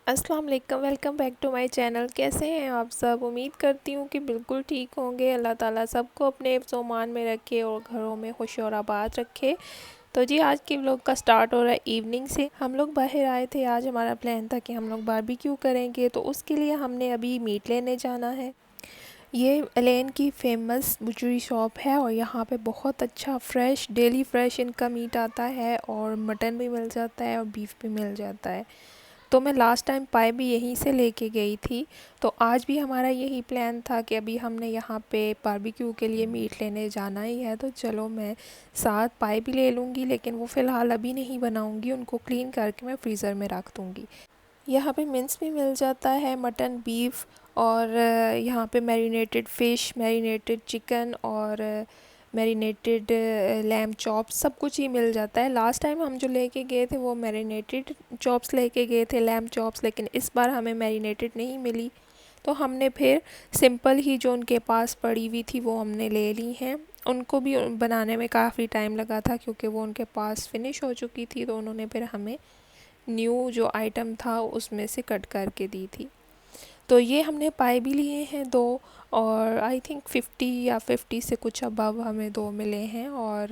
अस्सलाम वालेकुम, welcome back to my channel. कैसे हैं आप सब? उम्मीद करती हूँ कि बिल्कुल ठीक होंगे। अल्लाह ताला सबको अपने ज़ोमान में रखे और घरों में खुश और आबाद रखे। तो जी आज की व्लॉग का स्टार्ट हो रहा है इवनिंग से। हम लोग बाहर आए थे, आज हमारा प्लान था कि हम लोग बारबेक्यू करेंगे, तो उसके लिए हमने अभी मीट लेने जाना है। ये एलेन की फेमस बुचरी शॉप है और यहाँ पे बहुत अच्छा फ्रेश डेली फ्रेश इनका मीट आता है और मटन भी मिल जाता है और बीफ भी मिल जाता है। तो मैं लास्ट टाइम पाए भी यहीं से लेके गई थी। तो आज भी हमारा यही प्लान था कि अभी हमने यहाँ पे बारबेक्यू के लिए मीट लेने जाना ही है, तो चलो मैं साथ पाए भी ले लूँगी, लेकिन वो फ़िलहाल अभी नहीं बनाऊँगी, उनको क्लीन करके मैं फ्रीज़र में रख दूँगी। यहाँ पे मिंस भी मिल जाता है, मटन, बीफ और यहाँ पे मैरिनेटेड फ़िश, मैरिनेटेड चिकन और मैरिनेटेड लैम चॉप्स सब कुछ ही मिल जाता है। लास्ट टाइम हम जो लेके गए थे वो मैरिनेटेड चॉप्स लेके गए थे, लैम चॉप्स, लेकिन इस बार हमें मैरिनेटेड नहीं मिली, तो हमने फिर सिंपल ही जो उनके पास पड़ी हुई थी वो हमने ले ली हैं। उनको भी बनाने में काफ़ी टाइम लगा था क्योंकि वो उनके पास फिनिश हो चुकी थी, तो उन्होंने फिर हमें न्यू जो आइटम था उसमें से कट करके दी थी। तो ये हमने पाए भी लिए हैं दो, और आई थिंक 50 या 50 से कुछ अबव हमें दो मिले हैं। और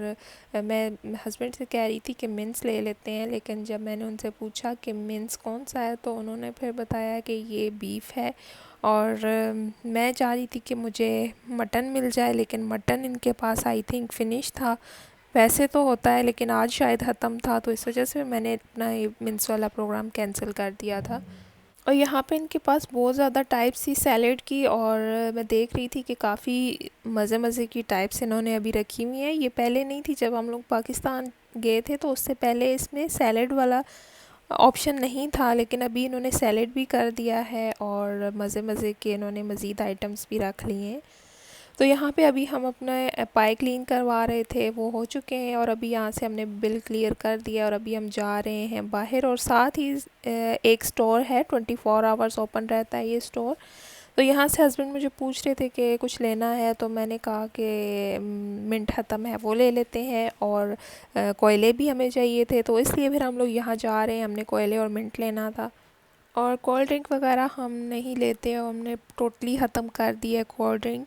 मैं हस्बैंड से कह रही थी कि मिंस ले लेते हैं, लेकिन जब मैंने उनसे पूछा कि मिंस कौन सा है तो उन्होंने फिर बताया कि ये बीफ है। और मैं चाह रही थी कि मुझे मटन मिल जाए, लेकिन मटन इनके पास आई थिंक फिनिश था। वैसे तो होता है लेकिन आज शायद ख़त्म था, तो इस वजह से मैंने अपना ये मिंस वाला प्रोग्राम कैंसिल कर दिया था। और यहाँ पे इनके पास बहुत ज़्यादा टाइप्स थी सैलेड की, और मैं देख रही थी कि काफ़ी मज़े मज़े की टाइप्स इन्होंने अभी रखी हुई हैं। ये पहले नहीं थी, जब हम लोग पाकिस्तान गए थे तो उससे पहले इसमें सैलेड वाला ऑप्शन नहीं था, लेकिन अभी इन्होंने सैलेड भी कर दिया है और मज़े मज़े के इन्होंने मज़ीद आइटम्स भी रख लिए हैं। तो यहाँ पे अभी हम अपना पाए क्लीन करवा रहे थे, वो हो चुके हैं और अभी यहाँ से हमने बिल क्लियर कर दिया और अभी हम जा रहे हैं बाहर। और साथ ही एक स्टोर है, 24 आवर्स ओपन रहता है ये स्टोर। तो यहाँ से हस्बैंड मुझे पूछ रहे थे कि कुछ लेना है, तो मैंने कहा कि मिंट ख़त्म है वो ले लेते हैं, और कोयले भी हमें चाहिए थे, तो इसलिए फिर हम लोग यहाँ जा रहे हैं। हमने कोयले और मिंट लेना था। और कोल्ड ड्रिंक वगैरह हम नहीं लेते, और हमने टोटली ख़त्म कर दिया है कोल्ड ड्रिंक,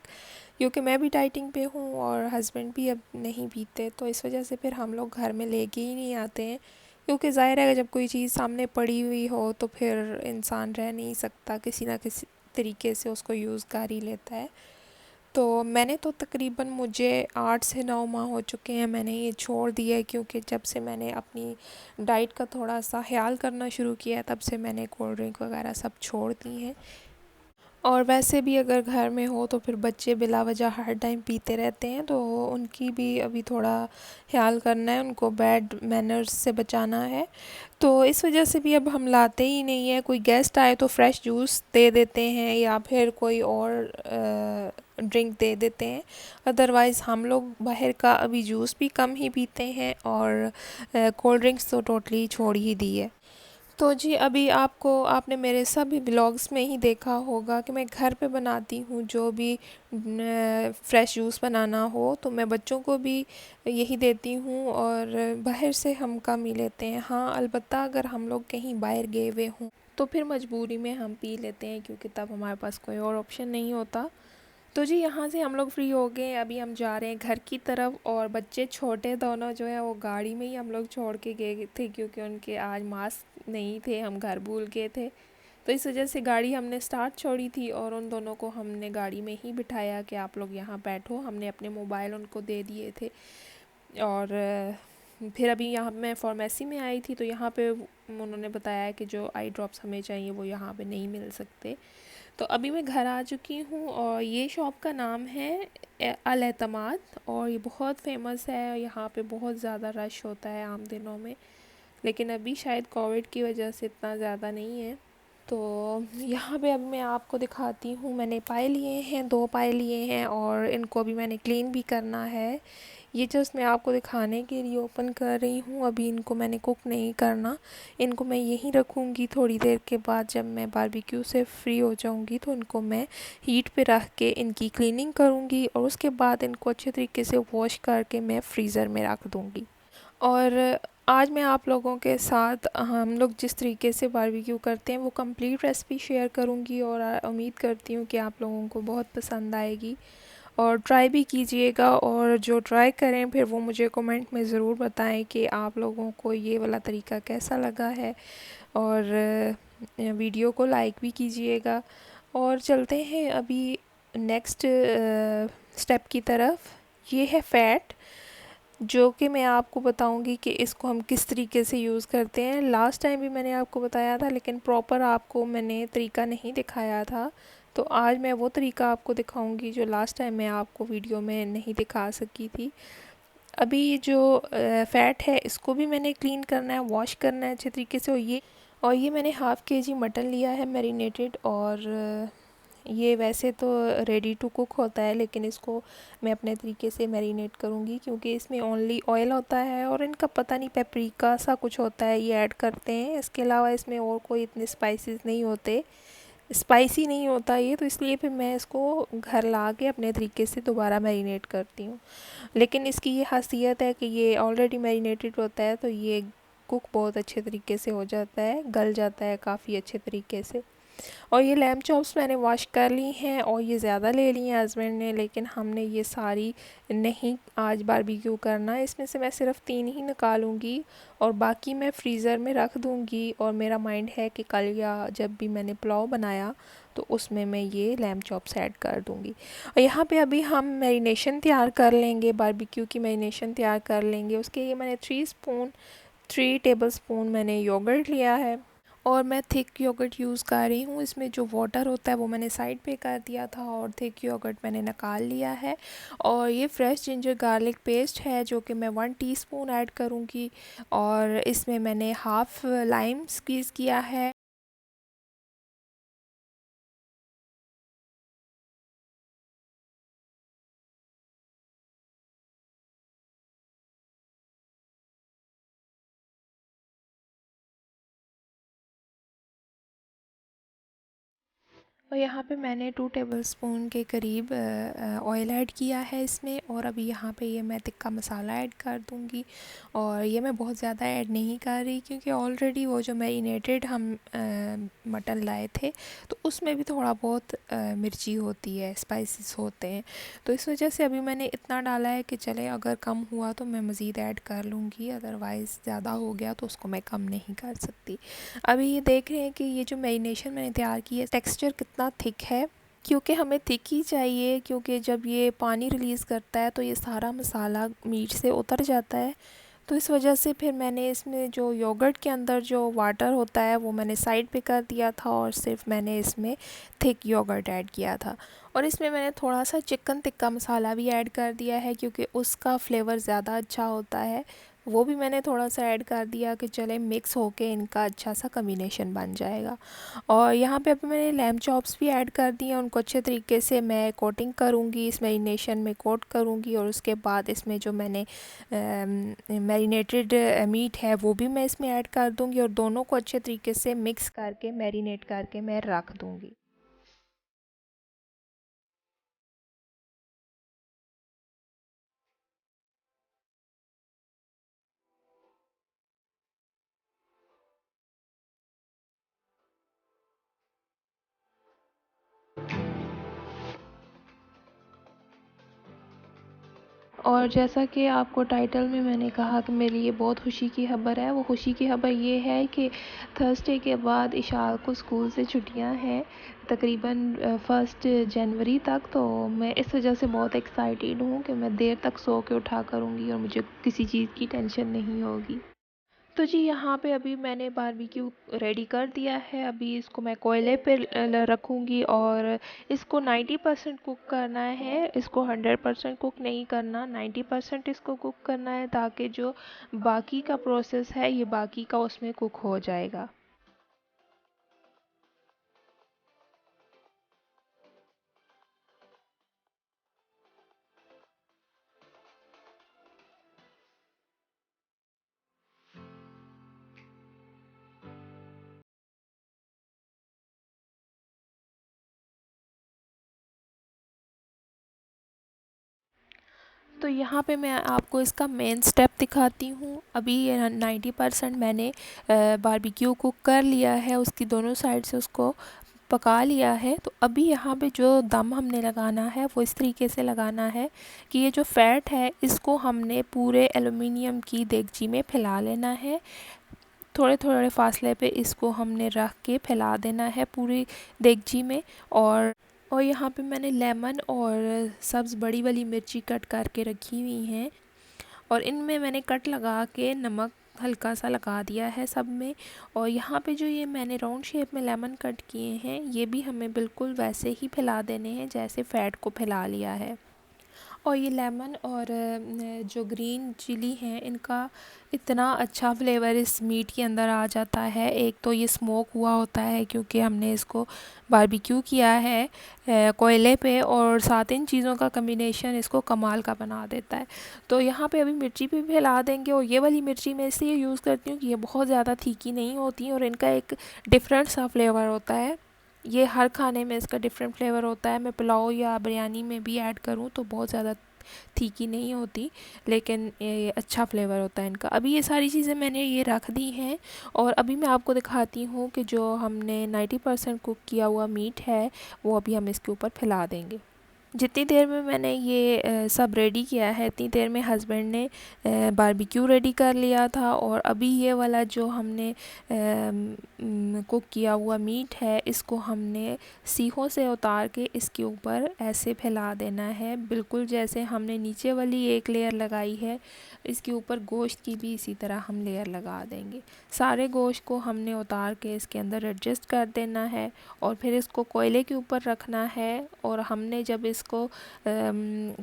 क्योंकि मैं भी डाइटिंग पे हूँ और हस्बैंड भी अब नहीं पीते, तो इस वजह से फिर हम लोग घर में लेके ही नहीं आते हैं। क्योंकि ज़ाहिर है जब कोई चीज़ सामने पड़ी हुई हो तो फिर इंसान रह नहीं सकता, किसी ना किसी तरीके से उसको यूज़ कर ही लेता है। तो मैंने तो तकरीबन मुझे 8 से 9 माह हो चुके हैं मैंने ये छोड़ दिया है, क्योंकि जब से मैंने अपनी डाइट का थोड़ा सा ख्याल करना शुरू किया है तब से मैंने कोल्ड ड्रिंक वगैरह सब छोड़ दी हैं। और वैसे भी अगर घर में हो तो फिर बच्चे बिला वजह हर टाइम पीते रहते हैं, तो उनकी भी अभी थोड़ा ख्याल करना है, उनको बैड मैनर्स से बचाना है। तो इस वजह से भी अब हम लाते ही नहीं है। कोई गेस्ट आए तो फ्रेश जूस दे देते हैं या फिर कोई और ड्रिंक दे देते हैं। अदरवाइज़ हम लोग बाहर का अभी जूस भी कम ही पीते हैं, और कोल्ड ड्रिंक्स तो टोटली छोड़ ही दी है। तो जी अभी आपने मेरे सभी व्लॉग्स में ही देखा होगा कि मैं घर पे बनाती हूँ, जो भी फ्रेश जूस बनाना हो तो मैं बच्चों को भी यही देती हूँ, और बाहर से हम कम ही लेते हैं। हाँ, अलबत्ता अगर हम लोग कहीं बाहर गए हुए हों तो फिर मजबूरी में हम पी लेते हैं, क्योंकि तब हमारे पास कोई और ऑप्शन नहीं होता। तो जी यहाँ से हम लोग फ्री हो गए, अभी हम जा रहे हैं घर की तरफ। और बच्चे छोटे दोनों जो है वो गाड़ी में ही हम लोग छोड़ के गए थे, क्योंकि उनके आज मास्क नहीं थे, हम घर भूल गए थे। तो इस वजह से गाड़ी हमने स्टार्ट छोड़ी थी और उन दोनों को हमने गाड़ी में ही बिठाया कि आप लोग यहाँ बैठो। हमने अपने मोबाइल उनको दे दिए थे। और फिर अभी यहाँ मैं फार्मेसी में आई थी, तो यहाँ पे उन्होंने बताया कि जो आई ड्रॉप्स हमें चाहिए वो यहाँ पे नहीं मिल सकते। तो अभी मैं घर आ चुकी हूँ, और ये शॉप का नाम है अल एतमाद, और ये बहुत फेमस है। यहाँ पे बहुत ज़्यादा रश होता है आम दिनों में, लेकिन अभी शायद कोविड की वजह से इतना ज़्यादा नहीं है। तो यहाँ पे अब मैं आपको दिखाती हूँ, मैंने पाए लिए हैं, दो पाए लिए हैं, और इनको अभी मैंने क्लीन भी करना है। ये जस्ट मैं आपको दिखाने के लिए ओपन कर रही हूँ, अभी इनको मैंने कुक नहीं करना। इनको मैं यहीं रखूँगी, थोड़ी देर के बाद जब मैं बारबेक्यू से फ्री हो जाऊँगी तो इनको मैं हीट पे रख के इनकी क्लीनिंग करूँगी, और उसके बाद इनको अच्छे तरीके से वॉश करके मैं फ्रीज़र में रख दूँगी। और आज मैं आप लोगों के साथ हम लोग जिस तरीके से बारबेक्यू करते हैं वो कंप्लीट रेसिपी शेयर करूंगी और उम्मीद करती हूँ कि आप लोगों को बहुत पसंद आएगी और ट्राई भी कीजिएगा। और जो ट्राई करें फिर वो मुझे कमेंट में ज़रूर बताएं कि आप लोगों को ये वाला तरीका कैसा लगा है। और वीडियो को लाइक भी कीजिएगा। और चलते हैं अभी नेक्स्ट स्टेप की तरफ। ये है फ़ैट, जो कि मैं आपको बताऊंगी कि इसको हम किस तरीके से यूज़ करते हैं। लास्ट टाइम भी मैंने आपको बताया था लेकिन प्रॉपर आपको मैंने तरीका नहीं दिखाया था, तो आज मैं वो तरीका आपको दिखाऊंगी जो लास्ट टाइम मैं आपको वीडियो में नहीं दिखा सकी थी। अभी जो फ़ैट है इसको भी मैंने क्लीन करना है, वॉश करना है अच्छे तरीके से। और ये मैंने हाफ़ केजी मटन लिया है मैरिनेटेड। और ये वैसे तो रेडी टू कुक होता है लेकिन इसको मैं अपने तरीके से मैरिनेट करूँगी क्योंकि इसमें ओनली ऑयल होता है और इनका पता नहीं पेपरिका सा कुछ होता है ये ऐड करते हैं। इसके अलावा इसमें और कोई इतने स्पाइसेस नहीं होते, स्पाइसी नहीं होता ये, तो इसलिए फिर मैं इसको घर ला के अपने तरीके से दोबारा मैरिनेट करती हूँ। लेकिन इसकी ये खासियत है कि ये ऑलरेडी मैरिनेटेड होता है तो ये कुक बहुत अच्छे तरीके से हो जाता है, गल जाता है काफ़ी अच्छे तरीके से। और ये लैम्ब चॉप्स मैंने वॉश कर ली हैं और ये ज़्यादा ले ली हैं हस्बैंड ने, लेकिन हमने ये सारी नहीं आज बारबेक्यू करना। इसमें से मैं सिर्फ 3 ही निकालूंगी और बाकी मैं फ्रीज़र में रख दूंगी। और मेरा माइंड है कि कल या जब भी मैंने पुलाव बनाया तो उसमें मैं ये लैम्ब चॉप्स ऐड कर दूंगी। और यहाँ पे अभी हम मैरिनेशन तैयार कर लेंगे, बारबेक्यू की मैरिनेशन तैयार कर लेंगे। उसके लिए मैंने 3 टेबल स्पून मैंने योगर्ट लिया है और मैं थिक योगर्ट यूज़ कर रही हूँ। इसमें जो वाटर होता है वो मैंने साइड पे कर दिया था और थिक योगर्ट मैंने निकाल लिया है। और ये फ्रेश जिंजर गार्लिक पेस्ट है जो कि मैं 1 टीस्पून ऐड करूँगी। और इसमें मैंने हाफ़ लाइम स्क्वीज़ किया है। और यहाँ पे मैंने 2 टेबलस्पून के करीब ऑयल ऐड किया है इसमें। और अभी यहाँ पे ये मैं तिक्का मसाला ऐड कर दूँगी। और ये मैं बहुत ज़्यादा ऐड नहीं कर रही क्योंकि ऑलरेडी वो जो मैरिनेटेड हम मटन लाए थे तो उसमें भी थोड़ा बहुत मिर्ची होती है, स्पाइसेस होते हैं, तो इस वजह से अभी मैंने इतना डाला है कि चले अगर कम हुआ तो मैं मज़ीद ऐड कर लूँगी, अदरवाइज़ ज़्यादा हो गया तो उसको मैं कम नहीं कर सकती। अभी ये देख रहे हैं कि ये जो मैरिनेशन मैंने तैयार की है टेक्सचर कितना थिक है, क्योंकि हमें थिक ही चाहिए क्योंकि जब ये पानी रिलीज़ करता है तो ये सारा मसाला मीट से उतर जाता है। तो इस वजह से फिर मैंने इसमें जो योगर्ट के अंदर जो वाटर होता है वो मैंने साइड पे कर दिया था और सिर्फ मैंने इसमें थिक योगर्ट ऐड किया था। और इसमें मैंने थोड़ा सा चिकन टिक्का मसाला भी ऐड कर दिया है क्योंकि उसका फ्लेवर ज़्यादा अच्छा होता है, वो भी मैंने थोड़ा सा ऐड कर दिया कि चले मिक्स होके इनका अच्छा सा कम्बिनेशन बन जाएगा। और यहाँ पे अभी मैंने लैम्ब चॉप्स भी ऐड कर दिए, उनको अच्छे तरीके से मैं कोटिंग करूँगी, इस मैरिनेशन में कोट करूँगी। और उसके बाद इसमें जो मैंने मैरिनेटेड मीट है वो भी मैं इसमें ऐड कर दूँगी और दोनों को अच्छे तरीके से मिक्स करके मैरिनेट करके मैं रख दूँगी। और जैसा कि आपको टाइटल में मैंने कहा कि मेरे लिए बहुत खुशी की खबर है, वो खुशी की खबर ये है कि थर्सडे के बाद इशाल को स्कूल से छुट्टियां हैं तकरीबन 1 जनवरी तक। तो मैं इस वजह से बहुत एक्साइटेड हूँ कि मैं देर तक सो के उठा करूँगी और मुझे किसी चीज़ की टेंशन नहीं होगी। तो जी यहाँ पे अभी मैंने बारबेक्यू रेडी कर दिया है। अभी इसको मैं कोयले पे रखूँगी और इसको 90% कुक करना है, इसको 100% कुक नहीं करना, 90% इसको कुक करना है ताकि जो बाकी का प्रोसेस है ये बाकी का उसमें कुक हो जाएगा। तो यहाँ पे मैं आपको इसका मेन स्टेप दिखाती हूँ। अभी 90% मैंने बारबेक्यू कुक कर लिया है, उसकी दोनों साइड से उसको पका लिया है। तो अभी यहाँ पे जो दम हमने लगाना है वो इस तरीके से लगाना है कि ये जो फैट है इसको हमने पूरे एलुमिनियम की देगची में फैला लेना है। थोड़े थोड़े फासले पे इसको हमने रख के फैला देना है पूरी देगची में। और यहाँ पे मैंने लेमन और सब्ज़ बड़ी वाली मिर्ची कट करके रखी हुई हैं और इनमें मैंने कट लगा के नमक हल्का सा लगा दिया है सब में। और यहाँ पे जो ये मैंने राउंड शेप में लेमन कट किए हैं ये भी हमें बिल्कुल वैसे ही फैला देने हैं जैसे फ़ैट को फैला लिया है। और ये लेमन और जो ग्रीन चिली हैं इनका इतना अच्छा फ्लेवर इस मीट के अंदर आ जाता है। एक तो ये स्मोक हुआ होता है क्योंकि हमने इसको बारबेक्यू किया है कोयले पे, और साथ इन चीज़ों का कम्बिनेशन इसको कमाल का बना देता है। तो यहाँ पे अभी मिर्ची भी फैला देंगे। और ये वाली मिर्ची मैं इसलिए यूज़ करती हूँ कि ये बहुत ज़्यादा तीखी नहीं होती और इनका एक डिफरेंट सा फ्लेवर होता है। ये हर खाने में इसका डिफरेंट फ्लेवर होता है। मैं पुलाव या बिरयानी में भी ऐड करूँ तो बहुत ज़्यादा तीखी नहीं होती, लेकिन ये अच्छा फ्लेवर होता है इनका। अभी ये सारी चीज़ें मैंने ये रख दी हैं और अभी मैं आपको दिखाती हूँ कि जो हमने 90% कुक किया हुआ मीट है वो अभी हम इसके ऊपर फैला देंगे। जितनी देर में मैंने ये सब रेडी किया है इतनी देर में हस्बैंड ने बारबेक्यू रेडी कर लिया था। और अभी ये वाला जो हमने कुक किया हुआ मीट है इसको हमने सीखों से उतार के इसके ऊपर ऐसे फैला देना है, बिल्कुल जैसे हमने नीचे वाली एक लेयर लगाई है इसके ऊपर गोश्त की भी इसी तरह हम लेयर लगा देंगे। सारे गोश्त को हमने उतार के इसके अंदर एडजस्ट कर देना है और फिर इसको कोयले के ऊपर रखना है। और हमने जब इसको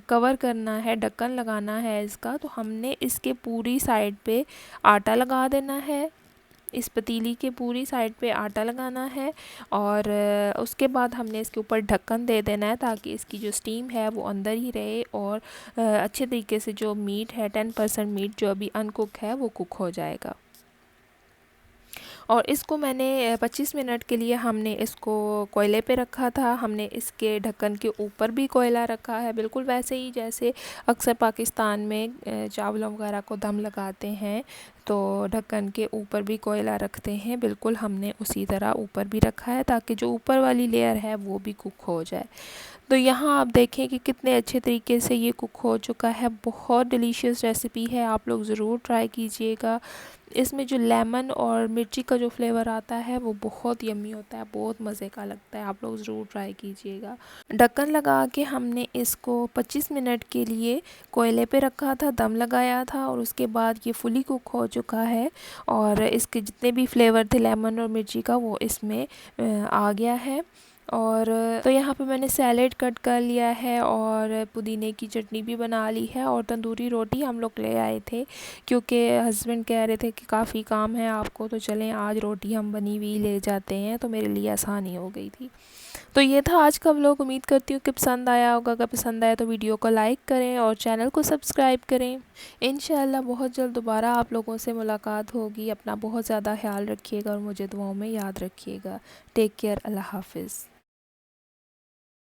कवर करना है, ढक्कन लगाना है इसका, तो हमने इसके पूरी साइड पे आटा लगा देना है। इस पतीली के पूरी साइड पे आटा लगाना है और उसके बाद हमने इसके ऊपर ढक्कन दे देना है ताकि इसकी जो स्टीम है वो अंदर ही रहे और अच्छे तरीके से जो मीट है 10% मीट जो अभी अनकुक है वो कुक हो जाएगा। और इसको मैंने 25 मिनट के लिए हमने इसको कोयले पे रखा था। हमने इसके ढक्कन के ऊपर भी कोयला रखा है, बिल्कुल वैसे ही जैसे अक्सर पाकिस्तान में चावलों वगैरह को दम लगाते हैं तो ढक्कन के ऊपर भी कोयला रखते हैं, बिल्कुल हमने उसी तरह ऊपर भी रखा है ताकि जो ऊपर वाली लेयर है वो भी कुक हो जाए। तो यहाँ आप देखें कि कितने अच्छे तरीके से ये कुक हो चुका है। बहुत डिलीशियस रेसिपी है, आप लोग ज़रूर ट्राई कीजिएगा। इसमें जो लेमन और मिर्ची का जो फ्लेवर आता है वो बहुत यम्मी होता है, बहुत मज़े का लगता है, आप लोग ज़रूर ट्राई कीजिएगा। ढक्कन लगा के हमने इसको 25 मिनट के लिए कोयले पे रखा था, दम लगाया था और उसके बाद ये फुली कुक हो चुका है और इसके जितने भी फ्लेवर थे लेमन और मिर्ची का वो इसमें आ गया है। और तो यहाँ पे मैंने सैलेड कट कर लिया है और पुदीने की चटनी भी बना ली है और तंदूरी रोटी हम लोग ले आए थे क्योंकि हस्बैंड कह रहे थे कि काफ़ी काम है आपको तो चलें आज रोटी हम बनी हुई ले जाते हैं, तो मेरे लिए आसानी हो गई थी। तो ये था आज का व्लॉग। उम्मीद करती हूँ कि पसंद आया होगा। अगर पसंद आया तो वीडियो को लाइक करें और चैनल को सब्सक्राइब करें। इंशाल्लाह बहुत जल्द दोबारा आप लोगों से मुलाकात होगी। अपना बहुत ज़्यादा ख्याल रखिएगा और मुझे दुआओं में याद रखिएगा। Take care. अल्लाह हाफिज़।